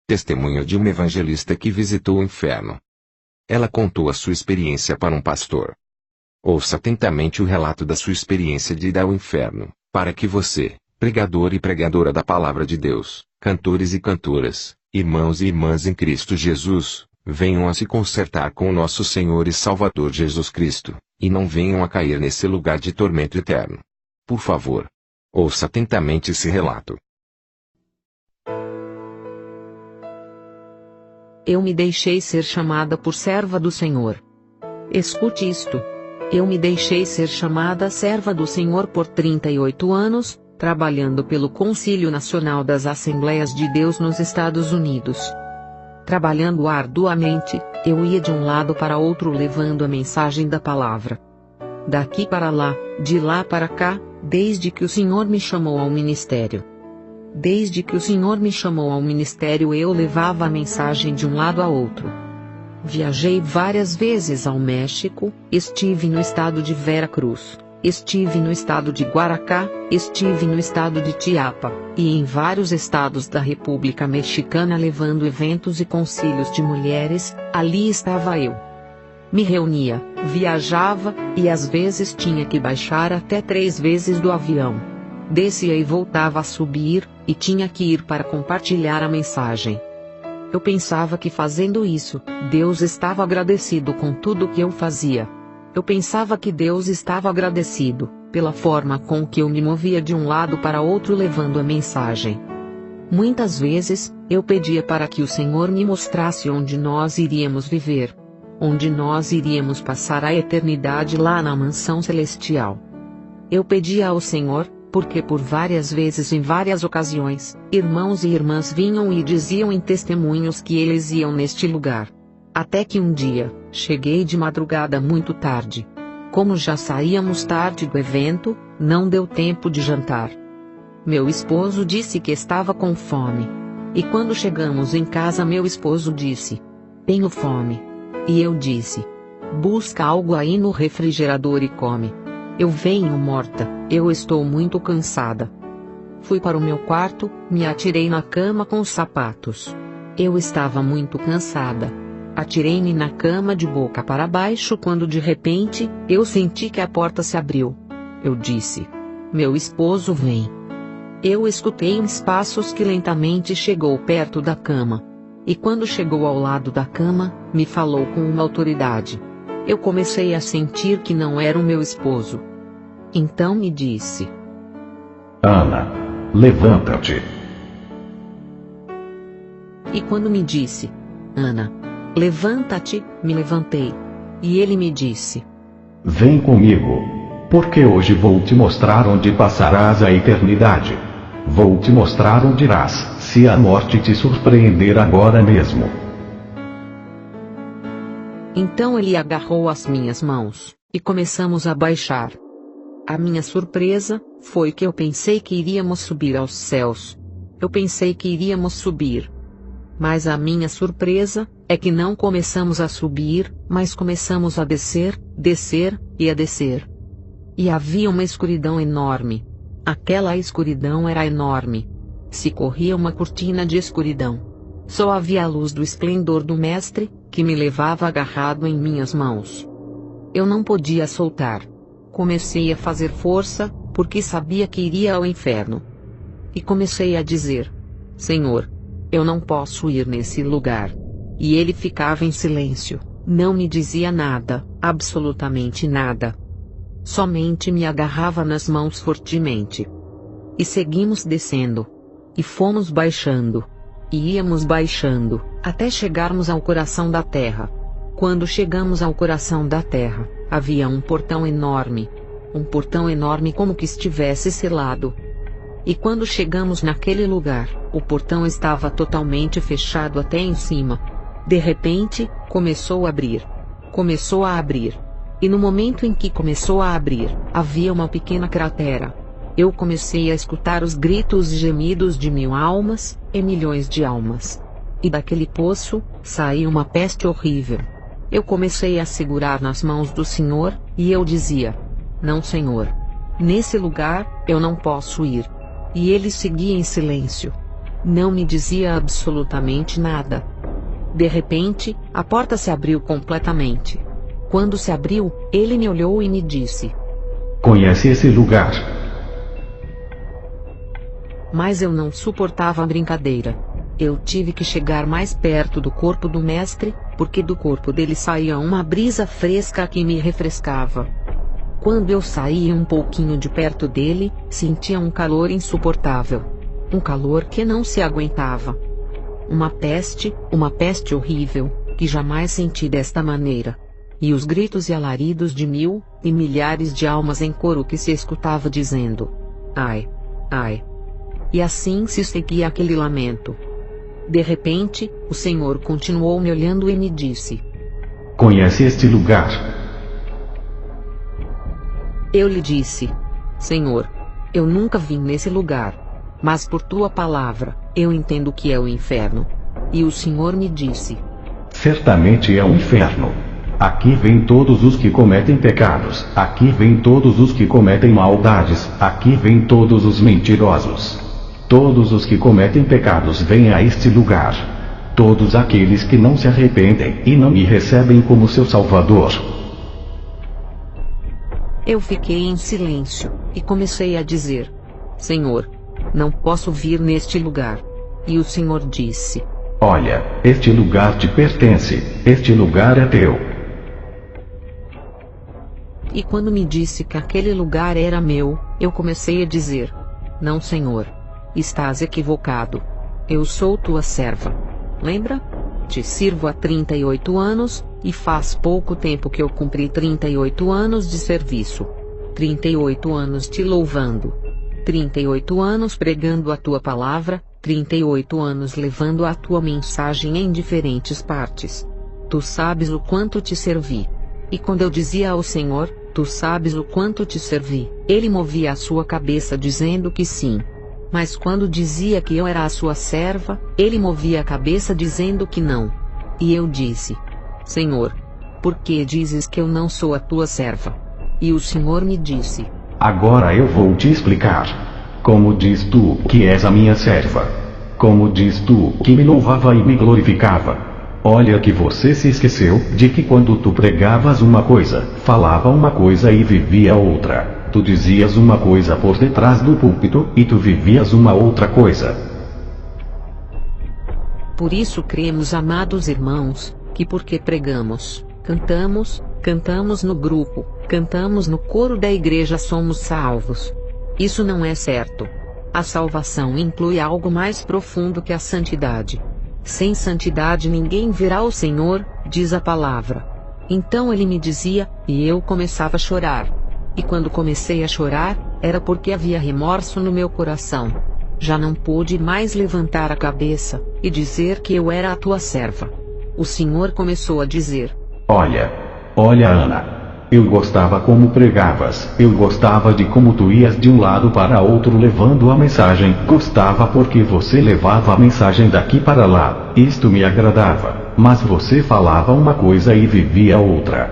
Testemunho de uma evangelista que visitou o inferno. Ela contou a sua experiência para um pastor. Ouça atentamente o relato da sua experiência de ir ao inferno, para que você, pregador e pregadora da palavra de Deus, cantores e cantoras, irmãos e irmãs em Cristo Jesus, venham a se consertar com o nosso Senhor e Salvador Jesus Cristo, e não venham a cair nesse lugar de tormento eterno. Por favor, ouça atentamente esse relato. Eu me deixei ser chamada por serva do Senhor. Escute isto. Eu me deixei ser chamada serva do Senhor por 38 anos, trabalhando pelo Concílio Nacional das Assembleias de Deus nos Estados Unidos. Trabalhando arduamente, eu ia de um lado para outro levando a mensagem da palavra. Daqui para lá, de lá para cá, desde que o Senhor me chamou ao ministério. Desde que o Senhor me chamou ao ministério eu levava a mensagem de um lado a outro. Viajei várias vezes ao México, estive no estado de Veracruz, estive no estado de Guaracá, estive no estado de Chiapas, e em vários estados da República Mexicana levando eventos e concílios de mulheres, ali estava eu. Me reunia, viajava, e às vezes tinha que baixar até 3 vezes do avião. Descia e voltava a subir, e tinha que ir para compartilhar a mensagem. Eu pensava que fazendo isso, Deus estava agradecido com tudo que eu fazia. Eu pensava que Deus estava agradecido, pela forma com que eu me movia de um lado para outro levando a mensagem. Muitas vezes, eu pedia para que o Senhor me mostrasse onde nós iríamos viver. Onde nós iríamos passar a eternidade lá na mansão celestial. Eu pedia ao Senhor, porque por várias vezes em várias ocasiões, irmãos e irmãs vinham e diziam em testemunhos que eles iam neste lugar. Até que um dia, cheguei de madrugada muito tarde. Como já saíamos tarde do evento, não deu tempo de jantar. Meu esposo disse que estava com fome. E quando chegamos em casa meu esposo disse: "Tenho fome." E eu disse: "Busca algo aí no refrigerador e come." Eu venho morta, eu estou muito cansada. Fui para o meu quarto, me atirei na cama com os sapatos. Eu estava muito cansada. Atirei-me na cama de boca para baixo quando de repente, eu senti que a porta se abriu. Eu disse: "Meu esposo vem." Eu escutei uns passos que lentamente chegou perto da cama. E quando chegou ao lado da cama, me falou com uma autoridade. Eu comecei a sentir que não era o meu esposo. Então me disse: "Ana, levanta-te." E quando me disse: "Ana, levanta-te", me levantei. E ele me disse: "Vem comigo, porque hoje vou te mostrar onde passarás a eternidade. Vou te mostrar onde irás, se a morte te surpreender agora mesmo." Então ele agarrou as minhas mãos, e começamos a baixar. A minha surpresa, foi que eu pensei que iríamos subir aos céus. Eu pensei que iríamos subir. Mas a minha surpresa, é que não começamos a subir, mas começamos a descer, descer, e a descer. E havia uma escuridão enorme. Aquela escuridão era enorme. Se corria uma cortina de escuridão. Só havia a luz do esplendor do Mestre, que me levava agarrado em minhas mãos. Eu não podia soltar. Comecei a fazer força, porque sabia que iria ao inferno. E comecei a dizer: "Senhor, eu não posso ir nesse lugar." E ele ficava em silêncio, não me dizia nada, absolutamente nada. Somente me agarrava nas mãos fortemente. E seguimos descendo. E fomos baixando. E íamos baixando, até chegarmos ao coração da terra. Quando chegamos ao coração da terra, havia um portão enorme. Um portão enorme como que estivesse selado. E quando chegamos naquele lugar, o portão estava totalmente fechado até em cima. De repente, começou a abrir. Começou a abrir. E no momento em que começou a abrir, havia uma pequena cratera. Eu comecei a escutar os gritos e gemidos de 1000 almas, e milhões de almas. E daquele poço, saiu uma peste horrível. Eu comecei a segurar nas mãos do Senhor, e eu dizia: "Não, Senhor. Nesse lugar, eu não posso ir." E ele seguia em silêncio. Não me dizia absolutamente nada. De repente, a porta se abriu completamente. Quando se abriu, ele me olhou e me disse: Conhece esse lugar? Mas eu não suportava a brincadeira. Eu tive que chegar mais perto do corpo do mestre, porque do corpo dele saía uma brisa fresca que me refrescava. Quando eu saía um pouquinho de perto dele, sentia um calor insuportável. Um calor que não se aguentava. Uma peste horrível, que jamais senti desta maneira. E os gritos e alaridos de mil e milhares de almas em coro que se escutava dizendo: ai, ai. E assim se seguia aquele lamento. De repente, o Senhor continuou me olhando e me disse: Conhece este lugar? Eu lhe disse: Senhor, eu nunca vim nesse lugar. Mas por tua palavra, eu entendo que é o inferno. E o Senhor me disse: Certamente é o inferno. Aqui vêm todos os que cometem pecados, aqui vêm todos os que cometem maldades, aqui vêm todos os mentirosos. Todos os que cometem pecados vêm a este lugar. Todos aqueles que não se arrependem e não me recebem como seu Salvador. Eu fiquei em silêncio, e comecei a dizer: Senhor, não posso vir neste lugar. E o Senhor disse: Olha, este lugar te pertence, este lugar é teu. E quando me disse que aquele lugar era meu, eu comecei a dizer: Não, Senhor. Estás equivocado. Eu sou tua serva. Lembra? Te sirvo há 38 anos, e faz pouco tempo que eu cumpri 38 anos de serviço. 38 anos te louvando. 38 anos pregando a tua palavra, 38 anos levando a tua mensagem em diferentes partes. Tu sabes o quanto te servi. E quando eu dizia ao Senhor: Tu sabes o quanto te servi, ele movia a sua cabeça dizendo que sim. Mas quando dizia que eu era a sua serva, ele movia a cabeça dizendo que não. E eu disse: Senhor, por que dizes que eu não sou a tua serva? E o Senhor me disse: Agora eu vou te explicar. Como diz tu que és a minha serva? Como diz tu que me louvava e me glorificava? Olha que você se esqueceu de que quando tu pregavas uma coisa, falava uma coisa e vivia outra. Tu dizias uma coisa por detrás do púlpito, e tu vivias uma outra coisa. Por isso cremos, amados irmãos, que porque pregamos, cantamos no grupo, cantamos no coro da igreja somos salvos. Isso não é certo. A salvação inclui algo mais profundo que a santidade. Sem santidade ninguém verá o Senhor, diz a palavra. Então ele me dizia, e eu começava a chorar. E quando comecei a chorar, era porque havia remorso no meu coração. Já não pude mais levantar a cabeça e dizer que eu era a tua serva. O Senhor começou a dizer: Olha, Ana. Eu gostava como pregavas, eu gostava de como tu ias de um lado para outro levando a mensagem, gostava porque você levava a mensagem daqui para lá, isto me agradava, mas você falava uma coisa e vivia outra.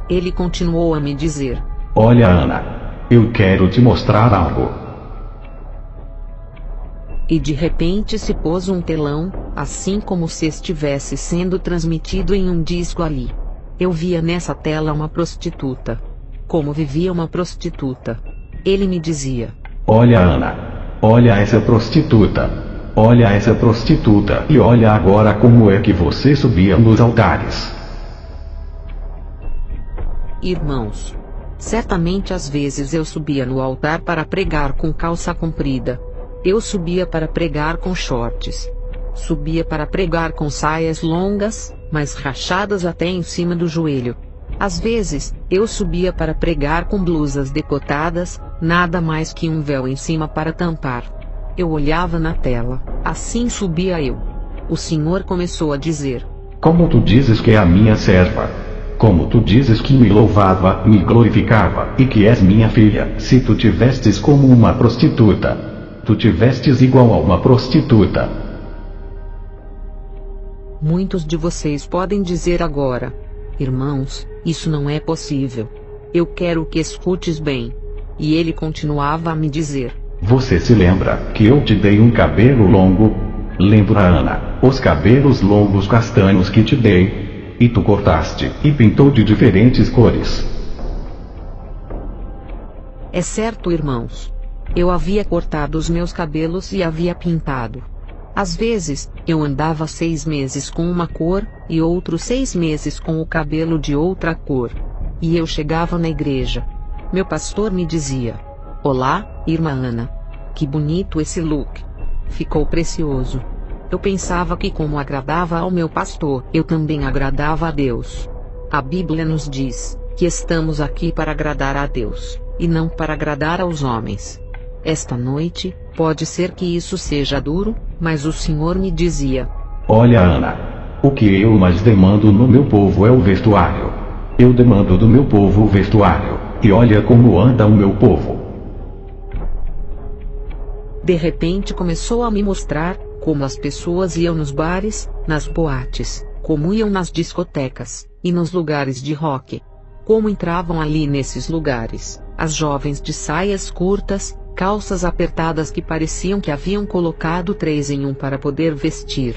Ele continuou a me dizer: Olha, Ana, eu quero te mostrar algo. E de repente se pôs um telão, assim como se estivesse sendo transmitido em um disco ali. Eu via nessa tela uma prostituta. Como vivia uma prostituta. Ele me dizia: Olha, Ana, olha essa prostituta. Olha essa prostituta e olha agora como é que você subia nos altares. Irmãos, certamente às vezes eu subia no altar para pregar com calça comprida. Eu subia para pregar com shorts. Subia para pregar com saias longas, mas rachadas até em cima do joelho. Às vezes, eu subia para pregar com blusas decotadas, nada mais que um véu em cima para tampar. Eu olhava na tela, assim subia eu. O Senhor começou a dizer: Como tu dizes que é a minha serva? Como tu dizes que me louvava, me glorificava, e que és minha filha, se tu te vestes como uma prostituta? Tu te vestes igual a uma prostituta. Muitos de vocês podem dizer agora: Irmãos, isso não é possível. Eu quero que escutes bem. E ele continuava a me dizer: Você se lembra que eu te dei um cabelo longo? Lembra, Ana, os cabelos longos castanhos que te dei? E tu cortaste e pintou de diferentes cores. É certo, irmãos. Eu havia cortado os meus cabelos e havia pintado. Às vezes, eu andava 6 meses com uma cor, e outros 6 meses com o cabelo de outra cor. E eu chegava na igreja. Meu pastor me dizia: "Olá, irmã Ana. Que bonito esse look. Ficou precioso." Eu pensava que, como agradava ao meu pastor, eu também agradava a Deus. A Bíblia nos diz que estamos aqui para agradar a Deus, e não para agradar aos homens. Esta noite, pode ser que isso seja duro, mas o Senhor me dizia: Olha, Ana, o que eu mais demando no meu povo é o vestuário. Eu demando do meu povo o vestuário, e olha como anda o meu povo. De repente começou a me mostrar como as pessoas iam nos bares, nas boates, como iam nas discotecas, e nos lugares de rock. Como entravam ali nesses lugares, as jovens de saias curtas, calças apertadas que pareciam que haviam colocado 3 em 1 para poder vestir.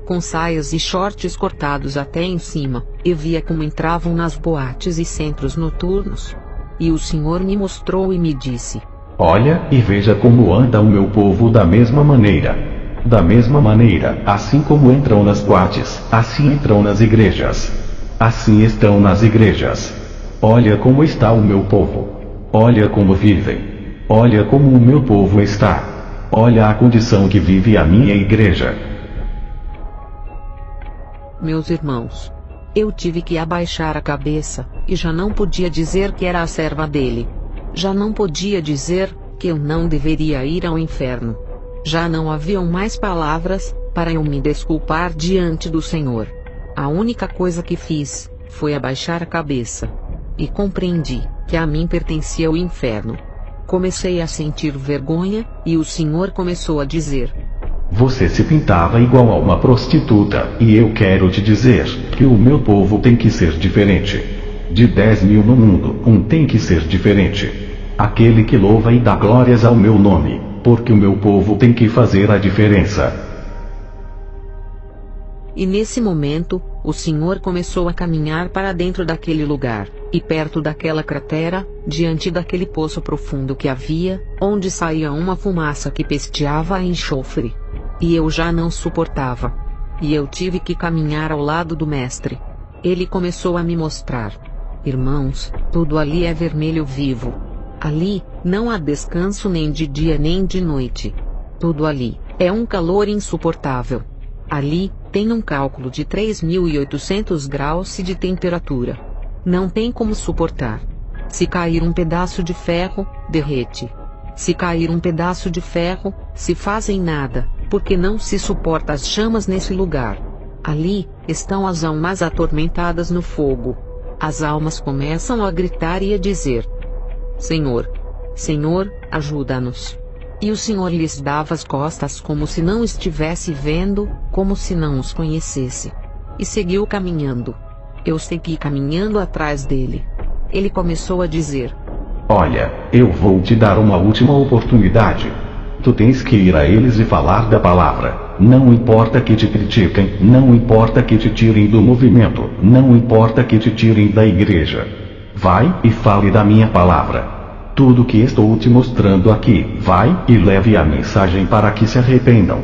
Com saias e shorts cortados até em cima, eu via como entravam nas boates e centros noturnos. E o Senhor me mostrou e me disse: Olha e veja como anda o meu povo da mesma maneira. Da mesma maneira, assim como entram nas boates, assim entram nas igrejas. Assim estão nas igrejas. Olha como está o meu povo. Olha como vivem. Olha como o meu povo está. Olha a condição que vive a minha igreja. Meus irmãos, eu tive que abaixar a cabeça, e já não podia dizer que era a serva dele. Já não podia dizer que eu não deveria ir ao inferno. Já não haviam mais palavras para eu me desculpar diante do Senhor. A única coisa que fiz foi abaixar a cabeça. E compreendi que a mim pertencia o inferno. Comecei a sentir vergonha, e o Senhor começou a dizer: Você se pintava igual a uma prostituta, e eu quero te dizer que o meu povo tem que ser diferente. De 10.000 no mundo, um tem que ser diferente. Aquele que louva e dá glórias ao meu nome, porque o meu povo tem que fazer a diferença. E nesse momento, o Senhor começou a caminhar para dentro daquele lugar, e perto daquela cratera, diante daquele poço profundo que havia, onde saía uma fumaça que pesteava a enxofre. E eu já não suportava. E eu tive que caminhar ao lado do mestre. Ele começou a me mostrar: Irmãos, tudo ali é vermelho vivo. Ali, não há descanso nem de dia nem de noite. Tudo ali é um calor insuportável. Ali, tem um cálculo de 3.800 graus de temperatura. Não tem como suportar. Se cair um pedaço de ferro, derrete. Se cair um pedaço de ferro, se fazem nada, porque não se suporta as chamas nesse lugar. Ali, estão as almas atormentadas no fogo. As almas começam a gritar e a dizer: Senhor, Senhor, ajuda-nos. E o Senhor lhes dava as costas como se não estivesse vendo, como se não os conhecesse. E seguiu caminhando. Eu segui caminhando atrás dele. Ele começou a dizer: Olha, eu vou te dar uma última oportunidade. Tu tens que ir a eles e falar da palavra. Não importa que te critiquem, não importa que te tirem do movimento, não importa que te tirem da igreja. Vai e fale da minha palavra. Tudo que estou te mostrando aqui, vai e leve a mensagem para que se arrependam.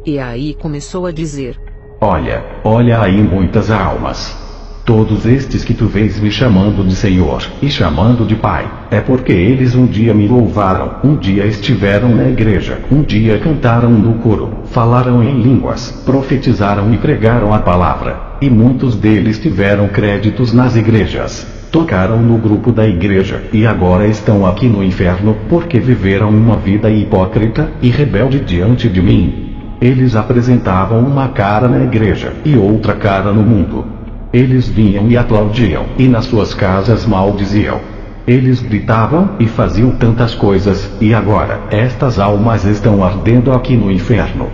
E aí começou a dizer: Olha aí muitas almas. Todos estes que tu vês me chamando de Senhor, e chamando de Pai, é porque eles um dia me louvaram, um dia estiveram na igreja, um dia cantaram no coro, falaram em línguas, profetizaram e pregaram a palavra, e muitos deles tiveram créditos nas igrejas, tocaram no grupo da igreja, e agora estão aqui no inferno, porque viveram uma vida hipócrita e rebelde diante de mim. Eles apresentavam uma cara na igreja, e outra cara no mundo. Eles vinham e aplaudiam, e nas suas casas maldiziam. Eles gritavam e faziam tantas coisas, e agora, estas almas estão ardendo aqui no inferno.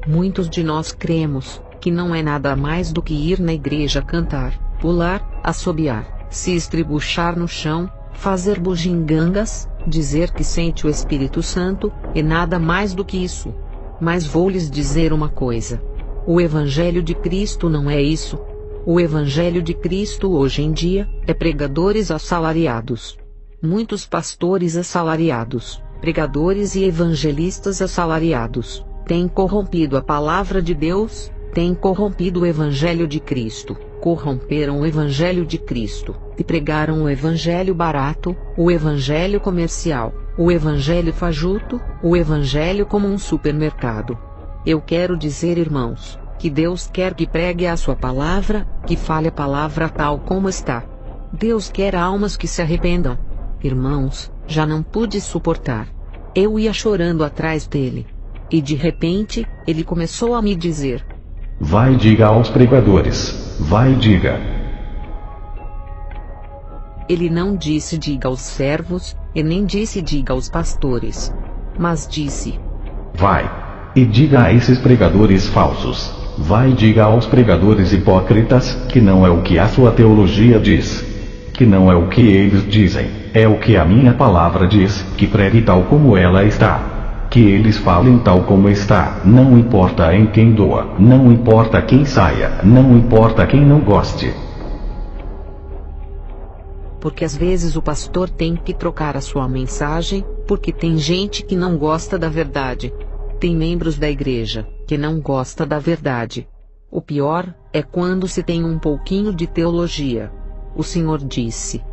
Muitos de nós cremos que não é nada mais do que ir na igreja cantar, pular, assobiar, se estribuchar no chão, fazer bugigangas, dizer que sente o Espírito Santo, e nada mais do que isso. Mas vou lhes dizer uma coisa. O Evangelho de Cristo não é isso. O Evangelho de Cristo hoje em dia, é pregadores assalariados. Muitos pastores assalariados, pregadores e evangelistas assalariados, têm corrompido a palavra de Deus, têm corrompido o Evangelho de Cristo, corromperam o Evangelho de Cristo, e pregaram o Evangelho barato, o Evangelho comercial, o Evangelho fajuto, o Evangelho como um supermercado. Eu quero dizer, irmãos, que Deus quer que pregue a sua palavra, que fale a palavra tal como está. Deus quer almas que se arrependam. Irmãos, já não pude suportar. Eu ia chorando atrás dele. E de repente, ele começou a me dizer: vai, diga aos pregadores. Vai, diga. Ele não disse diga aos servos, e nem disse diga aos pastores. Mas disse: vai, e diga a esses pregadores falsos. Vai, diga aos pregadores hipócritas, que não é o que a sua teologia diz. Que não é o que eles dizem, é o que a minha palavra diz, que pregue tal como ela está. Que eles falem tal como está, não importa em quem doa, não importa quem saia, não importa quem não goste. Porque às vezes o pastor tem que trocar a sua mensagem, porque tem gente que não gosta da verdade. Tem membros da igreja que não gosta da verdade. O pior é quando se tem um pouquinho de teologia. O Senhor disse: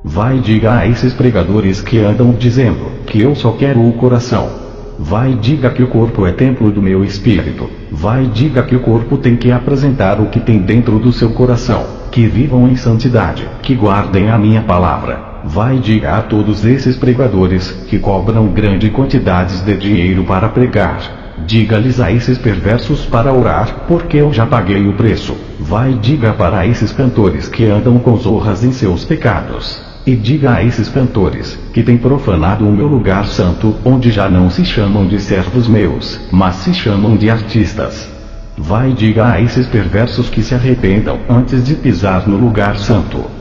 vai, diga a esses pregadores que andam dizendo que eu só quero o coração. Vai, diga que o corpo é templo do meu espírito. Vai, diga que o corpo tem que apresentar o que tem dentro do seu coração. Que vivam em santidade, que guardem a minha palavra. Vai, diga a todos esses pregadores que cobram grandes quantidades de dinheiro para pregar. Diga-lhes a esses perversos para orar, porque eu já paguei o preço. Vai, diga para esses cantores que andam com zorras em seus pecados. E diga a esses cantores que têm profanado o meu lugar santo, onde já não se chamam de servos meus, mas se chamam de artistas. Vai, diga a esses perversos que se arrependam antes de pisar no lugar santo.